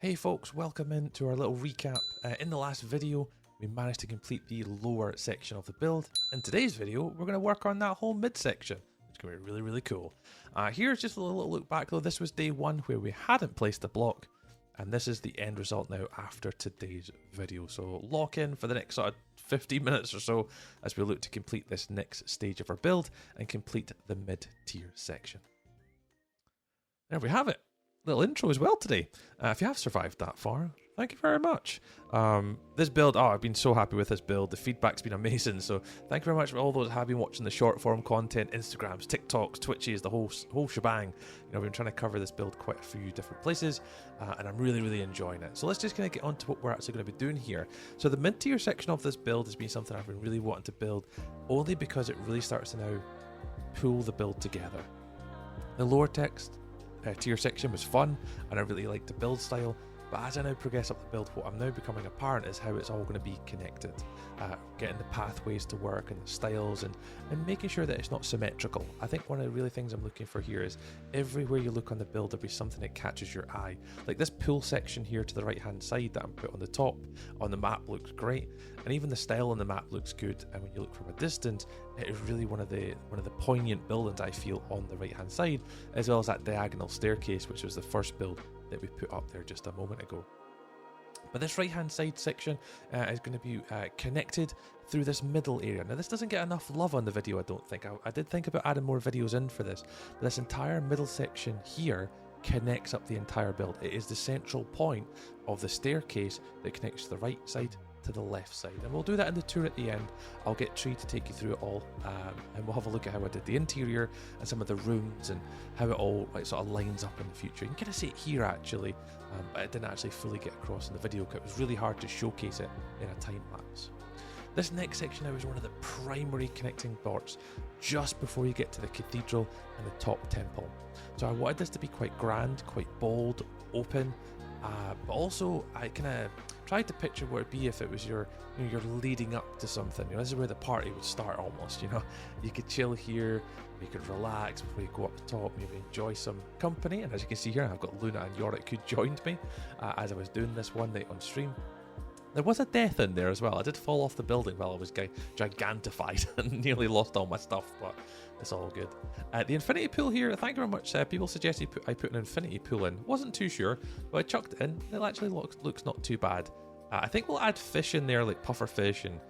Hey folks, welcome into our little recap. In the last video, we managed to complete the lower section of the build. In today's video, we're going to work on that whole mid-section. It's going to be really, really cool. Here's just a little look back though. This was day one where we hadn't placed a block. And this is the end result now after today's video. So lock in for the next sort of 15 minutes or so as we look to complete this next stage of our build and complete the mid-tier section. There we have it. Little intro as well today. If you have survived that far, thank you very much. This build, I've been so happy with this build. The feedback's been amazing. So thank you very much for all those that have been watching the short form content, Instagrams, TikToks, Twitches, the whole shebang. You know, I've been trying to cover this build quite a few different places, and I'm really, really enjoying it. So let's just kind of get on to what we're actually going to be doing here. So the mid-tier section of this build has been something I've been really wanting to build, only because it really starts to now pull the build together. The lower tier section was fun and I really liked the build style, but as I now progress up the build, what I'm now becoming apparent is how it's all going to be connected, getting the pathways to work and the styles and making sure that it's not symmetrical. I think one of the really things I'm looking for here is everywhere you look on the build there'll be something that catches your eye. Like this pool section here to the right hand side that I'm put on the top on the map looks great, and even the style on the map looks good, and when you look from a distance it is really one of the poignant buildings I feel on the right hand side, as well as that diagonal staircase which was the first build that we put up there just a moment ago. But this right hand side section is going to be connected through this middle area. Now this doesn't get enough love on the video, I don't think. I did think about adding more videos in for this, but this entire middle section here connects up the entire build. It is the central point of the staircase that connects to the right side to the left side, and we'll do that in the tour at the end. I'll get Tree to take you through it all, and we'll have a look at how I did the interior and some of the rooms and how it all sort of lines up in the future. You can kind of see it here actually, but it didn't actually fully get across in the video because it was really hard to showcase it in a time lapse. This next section now is one of the primary connecting dots just before you get to the cathedral and the top temple. So I wanted this to be quite grand, quite bold, open, but also I kind of tried to picture what it'd be if it was you're leading up to something. You know, this is where the party would start almost. You know, you could chill here, you could relax before you go up the top, maybe enjoy some company. And as you can see here, I've got Luna and Yorick who joined me as I was doing this one night on stream. There was a death in there as well. I did fall off the building while I was gigantified and nearly lost all my stuff, but it's all good. The infinity pool here, thank you very much. People suggested I put an infinity pool in. Wasn't too sure, but I chucked it in. It actually looks not too bad. I think we'll add fish in there, like puffer fish and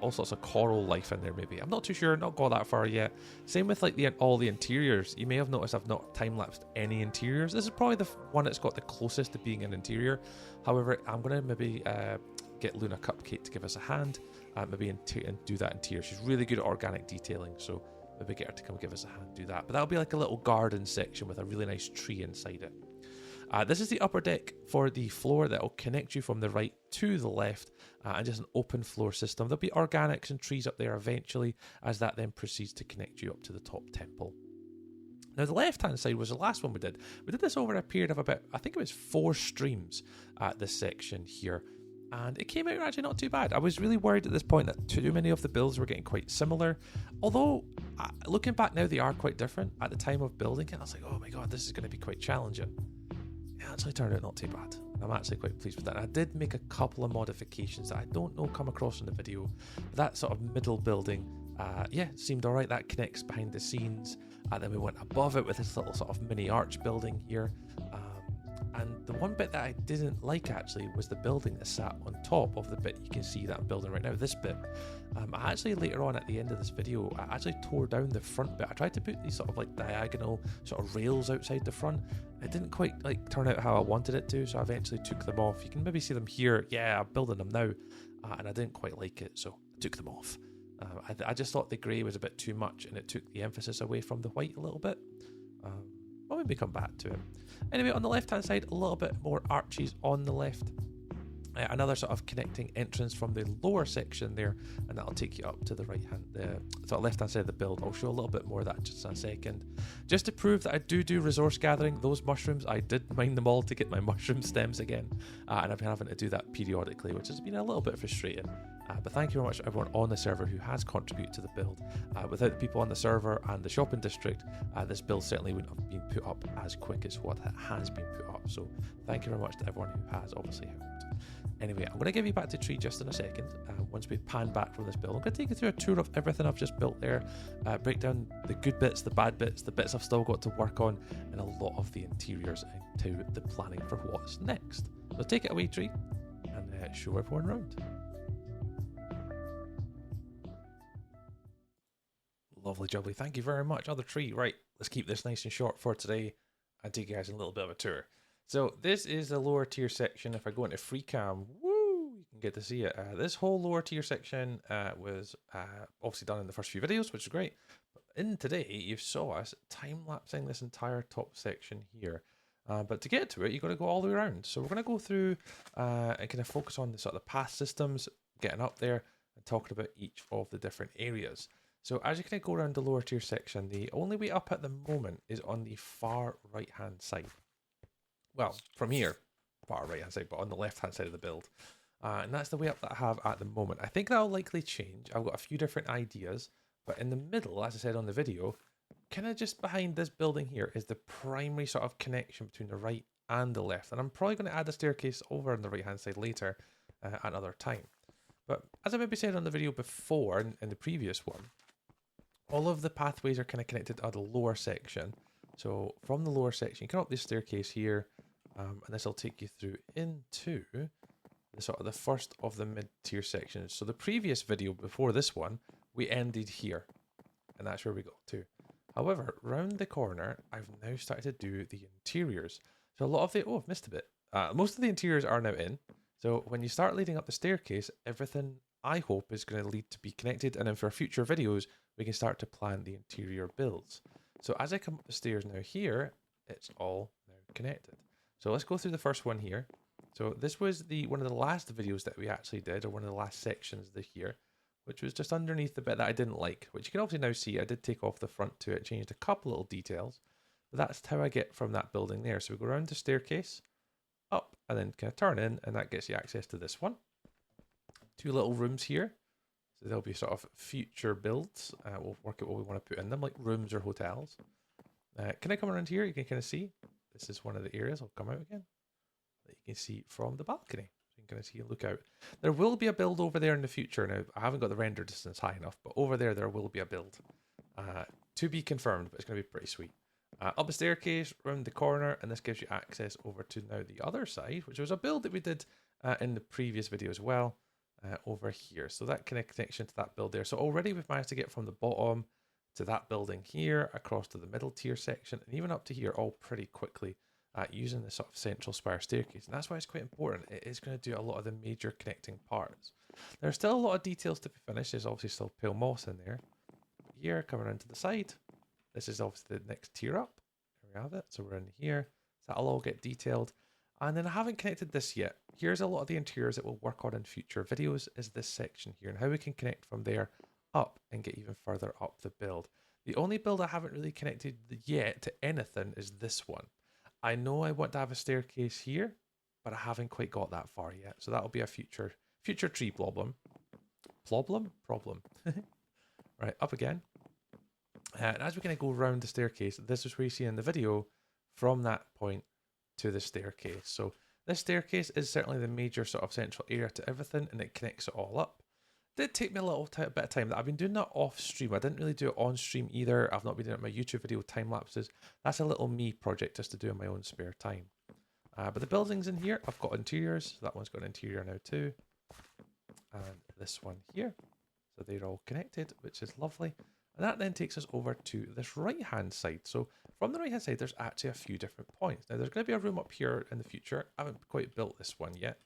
all sorts of coral life in there maybe. I'm not too sure, not got that far yet. Same with like all the interiors. You may have noticed I've not time-lapsed any interiors. This is probably the one that's got the closest to being an interior. However, I'm going to maybe get Luna Cupcake to give us a hand, maybe and do that interior. She's really good at organic detailing, so maybe get her to come give us a hand do that. But that'll be like a little garden section with a really nice tree inside it. This is the upper deck for the floor that will connect you from the right to the left, and just an open floor system. There'll be organics and trees up there eventually, as that then proceeds to connect you up to the top temple. Now the left hand side was the last one we did. We did this over a period of about, I think it was 4 streams at this section here, and it came out actually not too bad. I was really worried at this point that too many of the builds were getting quite similar, although looking back now they are quite different. At the time of building it I was like, oh my god, this is going to be quite challenging. It actually turned out not too bad. I'm actually quite pleased with that. And I did make a couple of modifications that I don't know come across in the video. But that sort of middle building, yeah, seemed alright. That connects behind the scenes. And then we went above it with this little sort of mini arch building here. And the one bit that I didn't like actually was the building that sat on top of the bit you can see that I'm building right now, this bit. I actually later on at the end of this video, I actually tore down the front bit. I tried to put these sort of like diagonal sort of rails outside the front. It didn't quite like turn out how I wanted it to, so I eventually took them off. You can maybe see them here. Yeah, I'm building them now, and I didn't quite like it, so I took them off. I just thought the grey was a bit too much and it took the emphasis away from the white a little bit. I'll maybe come back to it. Anyway, on the left hand side, a little bit more arches on the left. Another sort of connecting entrance from the lower section there, and that'll take you up to the right hand, the left hand side of the build. I'll show a little bit more of that just in a second. Just to prove that I do resource gathering, those mushrooms, I did mine them all to get my mushroom stems again, and I've been having to do that periodically, which has been a little bit frustrating. But thank you very much to everyone on the server who has contributed to the build. Without the people on the server and the shopping district, this build certainly wouldn't have been put up as quick as what it has been put up. So thank you very much to everyone who has obviously helped. Anyway, I'm going to give you back to Tree just in a second. Once we pan back from this build, I'm going to take you through a tour of everything I've just built there, break down the good bits, the bad bits, the bits I've still got to work on, and a lot of the interiors into the planning for what's next. So take it away, Tree, and show everyone around. Lovely jubbly, thank you very much. Other Tree, right, let's keep this nice and short for today and take you guys on a little bit of a tour. So this is the lower tier section. If I go into free cam, woo, you can get to see it. This whole lower tier section was obviously done in the first few videos, which is great. But in today, you saw us time-lapsing this entire top section here. But to get to it, you've got to go all the way around. So we're going to go through and kind of focus on the sort of the path systems, getting up there and talking about each of the different areas. So as you kind of go around the lower tier section, the only way up at the moment is on the far right-hand side. Well, from here, far right hand side, but on the left hand side of the build. And that's the way up that I have at the moment. I think that'll likely change. I've got a few different ideas, but in the middle, as I said on the video, kind of just behind this building here is the primary sort of connection between the right and the left. And I'm probably going to add a staircase over on the right hand side later at another time. But as I maybe said on the video before, in the previous one, all of the pathways are kind of connected at the lower section. So from the lower section, you come up this staircase here, and this will take you through into the sort of the first of the mid-tier sections. So the previous video before this one, we ended here, and that's where we got to. However, round the corner, I've now started to do the interiors. So a lot of the, oh, I've missed a bit. Most of the interiors are now in. So when you start leading up the staircase, everything I hope is going to lead to be connected. And then for future videos, we can start to plan the interior builds. So as I come up the stairs now here, it's all now connected. So let's go through the first one here. So this was one of the last videos that we actually did, or one of the last sections of here, which was just underneath the bit that I didn't like, which you can obviously now see I did take off the front to it, changed a couple little details, but that's how I get from that building there. So we go around the staircase, up, and then kind of turn in, and that gets you access to this one. Two little rooms here. So there'll be sort of future builds. We'll work out what we want to put in them, like rooms or hotels. Can I come around here? You can kind of see. This is one of the areas. I'll come out again. That you can see from the balcony. So you can kind of see and look out. There will be a build over there in the future. Now, I haven't got the render distance high enough, but over there will be a build. To be confirmed, but it's going to be pretty sweet. Up a staircase, round the corner, and this gives you access over to now the other side, which was a build that we did in the previous video as well. Over here, so that kind of connection to that build there. So already we've managed to get from the bottom to that building here, across to the middle tier section, and even up to here all pretty quickly using the sort of central spire staircase. And that's why it's quite important. It is going to do a lot of the major connecting parts. There's still a lot of details to be finished. There's obviously still pale moss in there. Here, coming around to the side, this is obviously the next tier up. There we have it. So we're in here. So that'll all get detailed. And then I haven't connected this yet. Here's a lot of the interiors that we'll work on in future videos, is this section here, and how we can connect from there up and get even further up the build. The only build I haven't really connected yet to anything is this one. I know I want to have a staircase here, but I haven't quite got that far yet. So that'll be a future tree problem. Problem? Right, up again. And as we kind of go around the staircase, this is where you see in the video from that point to the staircase. So this staircase is certainly the major sort of central area to everything, and it connects it all up. It did take me a little bit of time. I've been doing that off stream. I didn't really do it on stream either. I've not been doing it in my YouTube video time lapses. That's a little me project just to do in my own spare time. But the buildings in here, I've got interiors. So that one's got an interior now too, and this one here. So they're all connected, which is lovely. And that then takes us over to this right-hand side. So from the right-hand side, there's actually a few different points. Now, there's going to be a room up here in the future. I haven't quite built this one yet,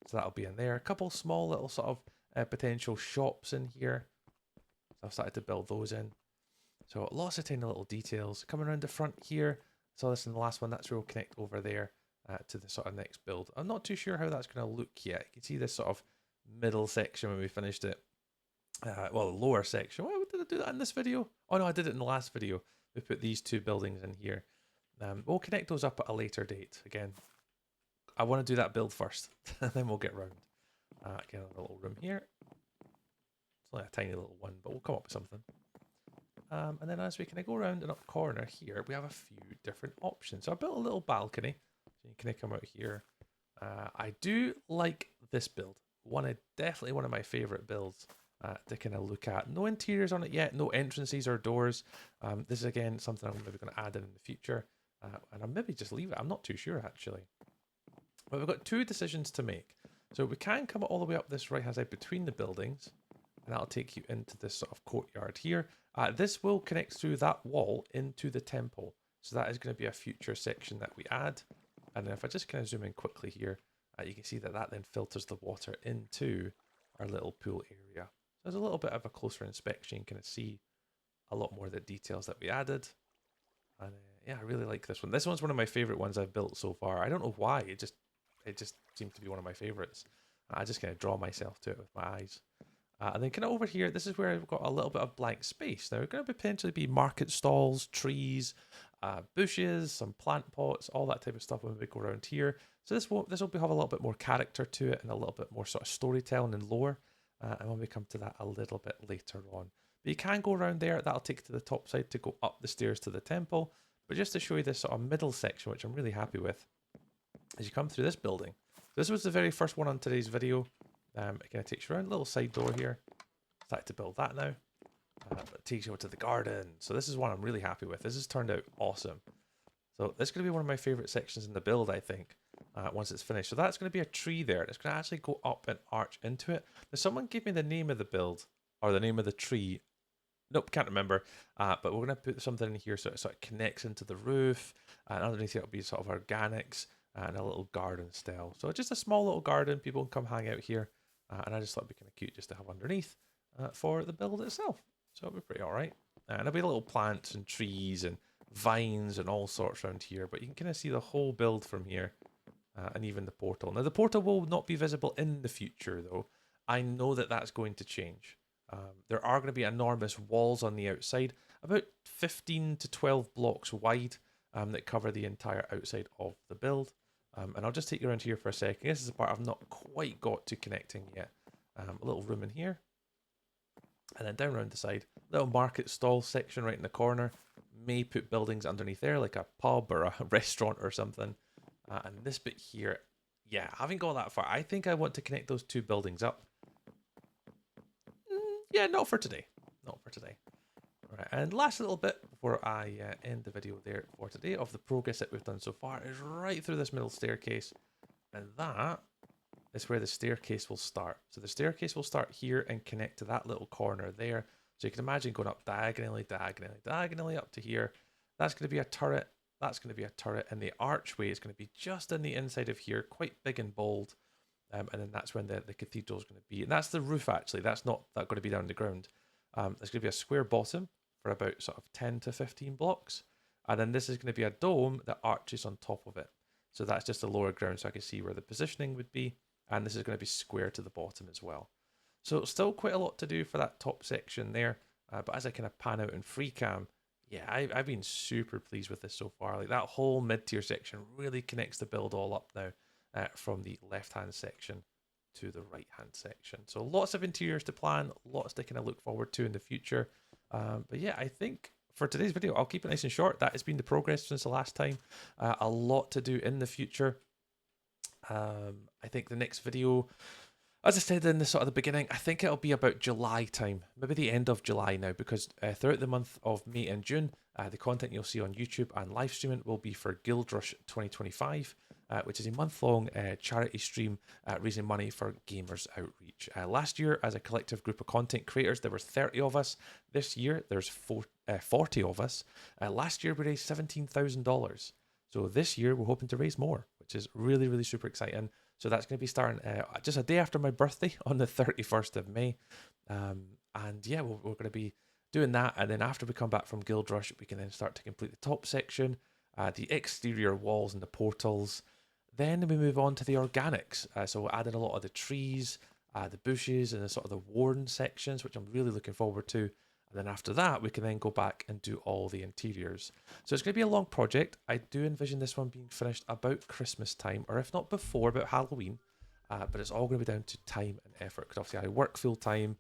so that'll be in there. A couple small little sort of potential shops in here. So I've started to build those in. So lots of tiny little details. Coming around the front here, saw this in the last one. That's where we'll connect over there to the sort of next build. I'm not too sure how that's going to look yet. You can see this sort of middle section when we finished it. Well, the lower section. Why did I do that in this video? Oh no, I did it in the last video. We put these two buildings in here. We'll connect those up at a later date. Again, I want to do that build first, and then we'll get round. Again, a little room here. It's only a tiny little one, but we'll come up with something. And then as we kind of go around and up corner here, we have a few different options. So I built a little balcony. So you can come out here. I do like this build. Definitely one of my favorite builds to kind of look at. No interiors on it yet, no entrances or doors. This is again something I'm maybe going to add in the future. And I'll maybe just leave it. I'm not too sure actually. But we've got two decisions to make. So we can come all the way up this right hand side between the buildings. And that'll take you into this sort of courtyard here. This will connect through that wall into the temple. So that is going to be a future section that we add. And then if I just kind of zoom in quickly here, you can see that that then filters the water into our little pool area. So there's a little bit of a closer inspection. You can kind of see a lot more of the details that we added. And yeah, I really like this one. This one's one of my favorite ones I've built so far. I don't know why. It just seems to be one of my favorites. I just kind of draw myself to it with my eyes. And then kind of over here, this is where I've got a little bit of blank space. Now, it's going to potentially be market stalls, trees, bushes, some plant pots, all that type of stuff when we go around here. So this will have a little bit more character to it and a little bit more sort of storytelling and lore. And when we come to that a little bit later on. But you can go around there. That'll take you to the top side to go up the stairs to the temple. But just to show you this sort of middle section, which I'm really happy with, as you come through this building. This was the very first one on today's video. It kind of takes you around, little side door here. Started to build that now. It takes you over to the garden. So this is one I'm really happy with. This has turned out awesome. So this is going to be one of my favorite sections in the build, I think, once it's finished. So that's going to be a tree there. It's going to actually go up and arch into it. Now, someone gave me the name of the build, or the name of the tree. Nope, can't remember. But we're going to put something in here so it sort of connects into the roof. And underneath it will be sort of organics and a little garden style. So just a small little garden. People can come hang out here. And I just thought it'd be kind of cute just to have underneath for the build itself. So it'll be pretty alright. And there'll be little plants and trees and vines and all sorts around here. But you can kind of see the whole build from here. And even the portal. Now the portal will not be visible in the future though. I know that that's going to change. There are going to be enormous walls on the outside. About 15 to 12 blocks wide that cover the entire outside of the build. And I'll just take you around here for a second. This is the part I've not quite got to connecting yet. A little room in here. And then down around the side, little market stall section right in the corner. May put buildings underneath there, like a pub or a restaurant or something. And this bit here, yeah, I haven't got that far. I think I want to connect those two buildings up. Yeah, not for today. Not for today. Right, and last little bit before I end the video there for today of the progress that we've done so far is right through this middle staircase. And that is where the staircase will start. So the staircase will start here and connect to that little corner there. So you can imagine going up diagonally up to here. That's going to be a turret. That's going to be a turret. And the archway is going to be just in the inside of here, quite big and bold. And then that's when the cathedral is going to be. And that's the roof, actually. That's not going to be down the ground. There's going to be a square bottom for about sort of 10 to 15 blocks. And then this is going to be a dome that arches on top of it. So that's just the lower ground, so I can see where the positioning would be. And this is going to be square to the bottom as well. So still quite a lot to do for that top section there. But as I kind of pan out in free cam, yeah, I've been super pleased with this so far. Like that whole mid-tier section really connects the build all up now from the left-hand section to the right-hand section. So lots of interiors to plan, lots to kind of look forward to in the future. But yeah, I think for today's video, I'll keep it nice and short. That has been the progress since the last time. A lot to do in the future. I think the next video, as I said in the sort of the beginning, I think it'll be about July time, maybe the end of July now, because throughout the month of May and June, the content you'll see on YouTube and live streaming will be for Guild Rush 2025, which is a month-long charity stream raising money for Gamers Outreach. Last year, as a collective group of content creators, there was 30 of us. This year, there's 40 of us. Last year, we raised $17,000. So this year, we're hoping to raise more, which is really, really super exciting. So that's going to be starting just a day after my birthday on the 31st of May. And yeah, we're going to be doing that. And then after we come back from Guild Rush, we can then start to complete the top section, the exterior walls and the portals. Then we move on to the organics. So we'll add in a lot of the trees, the bushes, and the sort of the worn sections, which I'm really looking forward to. And then after that, we can then go back and do all the interiors. So it's going to be a long project. I do envision this one being finished about Christmas time, or if not before, about Halloween. But it's all going to be down to time and effort, because obviously I work full time.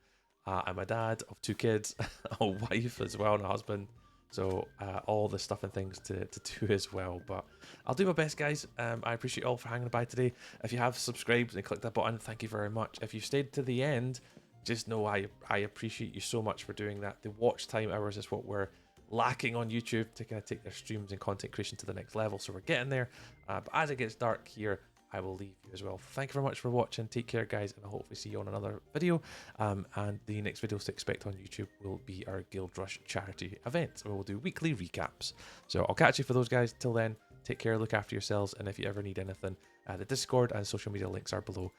I'm a dad of 2 kids, a wife as well, and a husband. So all the stuff and things to do as well. But I'll do my best, guys. I appreciate you all for hanging by today. If you have subscribed and clicked that button, thank you very much. If you stayed to the end, just know I appreciate you so much for doing that. The watch time hours is what we're lacking on YouTube to kind of take their streams and content creation to the next level. So we're getting there. But as it gets dark here, I will leave you as well. Thank you very much for watching. Take care, guys, and I'll hopefully see you on another video. And the next videos to expect on YouTube will be our Guild Rush charity event, where we'll do weekly recaps. So I'll catch you for those, guys. Till then, take care, look after yourselves, and if you ever need anything, the Discord and social media links are below,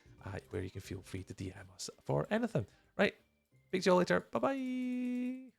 where you can feel free to DM us for anything. Right, speak to you all later. Bye-bye.